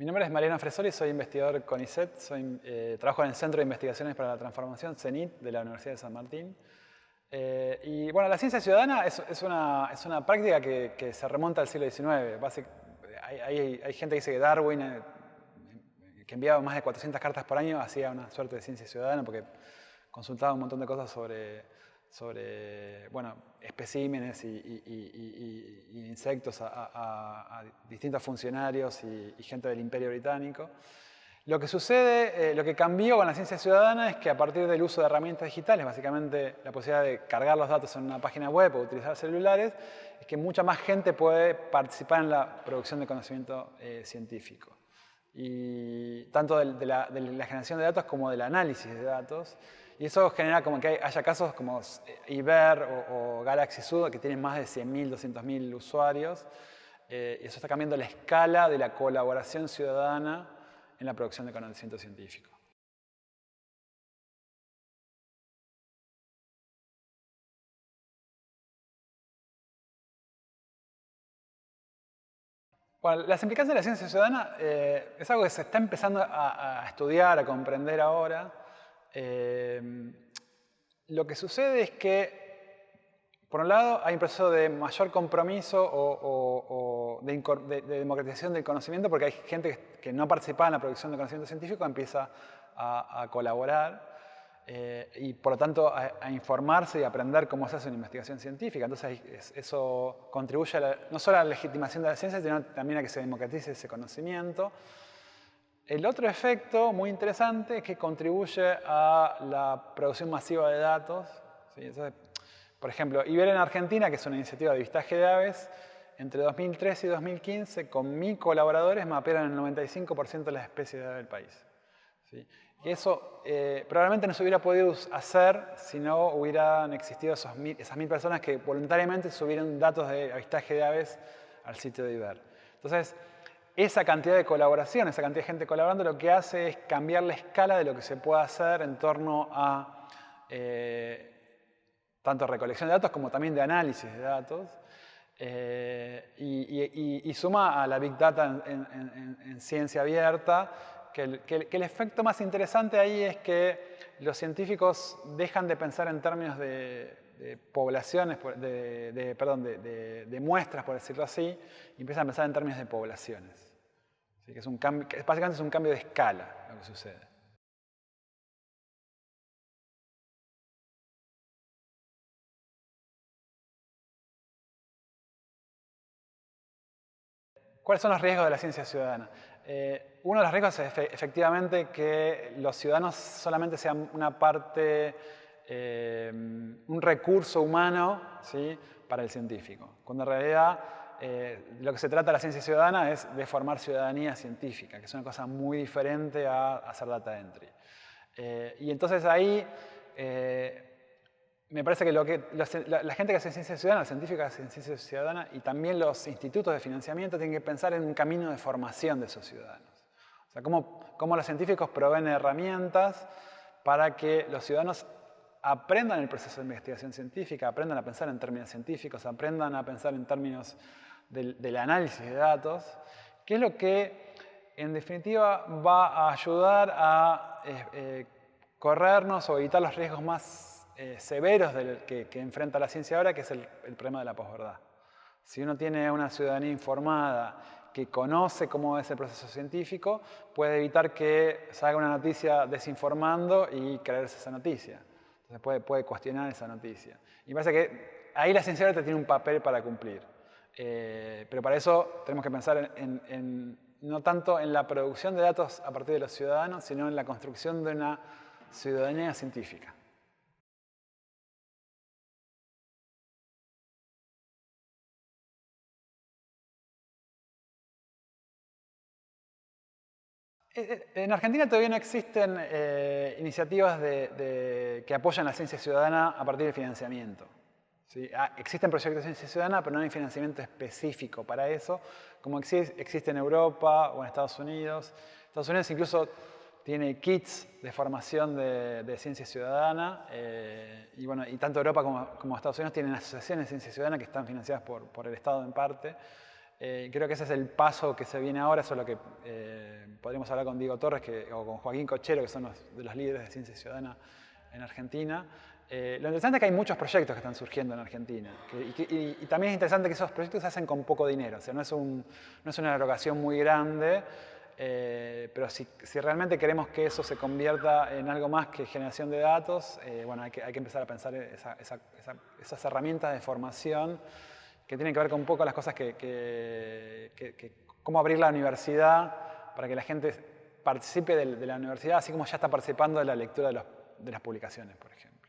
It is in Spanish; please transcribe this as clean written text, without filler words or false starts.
Mi nombre es Mariano Fresoli, soy investigador CONICET, trabajo en el Centro de Investigaciones para la Transformación, CENIT, de la Universidad de San Martín. Y bueno, la ciencia ciudadana es una práctica que se remonta al siglo XIX. Hay gente que dice que Darwin, que enviaba más de 400 cartas por año, hacía una suerte de ciencia ciudadana porque consultaba un montón de cosas sobre bueno, especímenes y insectos a distintos funcionarios y gente del Imperio Británico. Lo que sucede, lo que cambió con la ciencia ciudadana es que a partir del uso de herramientas digitales, básicamente la posibilidad de cargar los datos en una página web o utilizar celulares, es que mucha más gente puede participar en la producción de conocimiento científico. Y tanto de la generación de datos como del análisis de datos. Y eso genera como que haya casos como IBER o Galaxy Zoo que tienen más de 100.000, 200.000 usuarios. Y eso está cambiando la escala de la colaboración ciudadana en la producción de conocimiento científico. Bueno, las implicancias de la ciencia ciudadana es algo que se está empezando a estudiar, a comprender ahora. Lo que sucede es que, por un lado, hay un proceso de mayor compromiso o de democratización del conocimiento, porque hay gente que no participa en la producción de conocimiento científico, empieza a colaborar y, por lo tanto, a informarse y aprender cómo se hace una investigación científica. Entonces, eso contribuye no solo a la legitimación de la ciencia, sino también a que se democratice ese conocimiento. El otro efecto muy interesante es que contribuye a la producción masiva de datos. ¿Sí? Entonces, por ejemplo, IBER en Argentina, que es una iniciativa de avistaje de aves, entre 2013 y 2015, con 1.000 colaboradores, mapearon el 95% de las especies de ave del país. ¿Sí? Y eso probablemente no se hubiera podido hacer si no hubieran existido esas 1.000 personas que voluntariamente subieron datos de avistaje de aves al sitio de IBER. Entonces, esa cantidad de colaboración, esa cantidad de gente colaborando, lo que hace es cambiar la escala de lo que se puede hacer en torno a tanto recolección de datos como también de análisis de datos. Y suma a la Big Data en ciencia abierta, que el efecto más interesante ahí es que los científicos dejan de pensar en términos de poblaciones, de muestras, por decirlo así, y empiezan a pensar en términos de poblaciones. Así que básicamente es un cambio de escala lo que sucede. ¿Cuáles son los riesgos de la ciencia ciudadana? Uno de los riesgos es efectivamente que los ciudadanos solamente sean una parte, un recurso humano, ¿sí?, para el científico. Cuando en realidad lo que se trata de la ciencia ciudadana es de formar ciudadanía científica, que es una cosa muy diferente a hacer data entry. Y entonces ahí me parece que la gente que hace ciencia ciudadana, los científicos que hacen ciencia ciudadana y también los institutos de financiamiento tienen que pensar en un camino de formación de esos ciudadanos. O sea, cómo los científicos proveen herramientas para que los ciudadanos aprendan el proceso de investigación científica, aprendan a pensar en términos científicos, aprendan a pensar en términos del análisis de datos, que es lo que en definitiva va a ayudar a corrernos o evitar los riesgos más severos que enfrenta la ciencia ahora, que es el problema de la posverdad. Si uno tiene una ciudadanía informada que conoce cómo es el proceso científico, puede evitar que salga una noticia desinformando y creerse esa noticia. Entonces puede cuestionar esa noticia. Y me parece que ahí la ciencia ahora tiene un papel para cumplir. Pero para eso tenemos que pensar no tanto en la producción de datos a partir de los ciudadanos, sino en la construcción de una ciudadanía científica. En Argentina todavía no existen iniciativas que apoyan la ciencia ciudadana a partir del financiamiento. ¿Sí? Existen proyectos de ciencia ciudadana, pero no hay financiamiento específico para eso, como existe en Europa o en Estados Unidos. Estados Unidos incluso tiene kits de formación de ciencia ciudadana, y tanto Europa como Estados Unidos tienen asociaciones de ciencia ciudadana que están financiadas por el Estado en parte. Creo que ese es el paso que se viene ahora, eso es lo que podríamos hablar con Diego Torres o con Joaquín Cochero, que son de los líderes de ciencia ciudadana en Argentina. Lo interesante es que hay muchos proyectos que están surgiendo en Argentina. Y también es interesante que esos proyectos se hacen con poco dinero. O sea, no es una erogación muy grande, pero si realmente queremos que eso se convierta en algo más que generación de datos, bueno, hay que empezar a pensar esas herramientas de formación que tienen que ver con un poco las cosas cómo abrir la universidad para que la gente participe de la universidad, así como ya está participando de la lectura de las publicaciones, por ejemplo.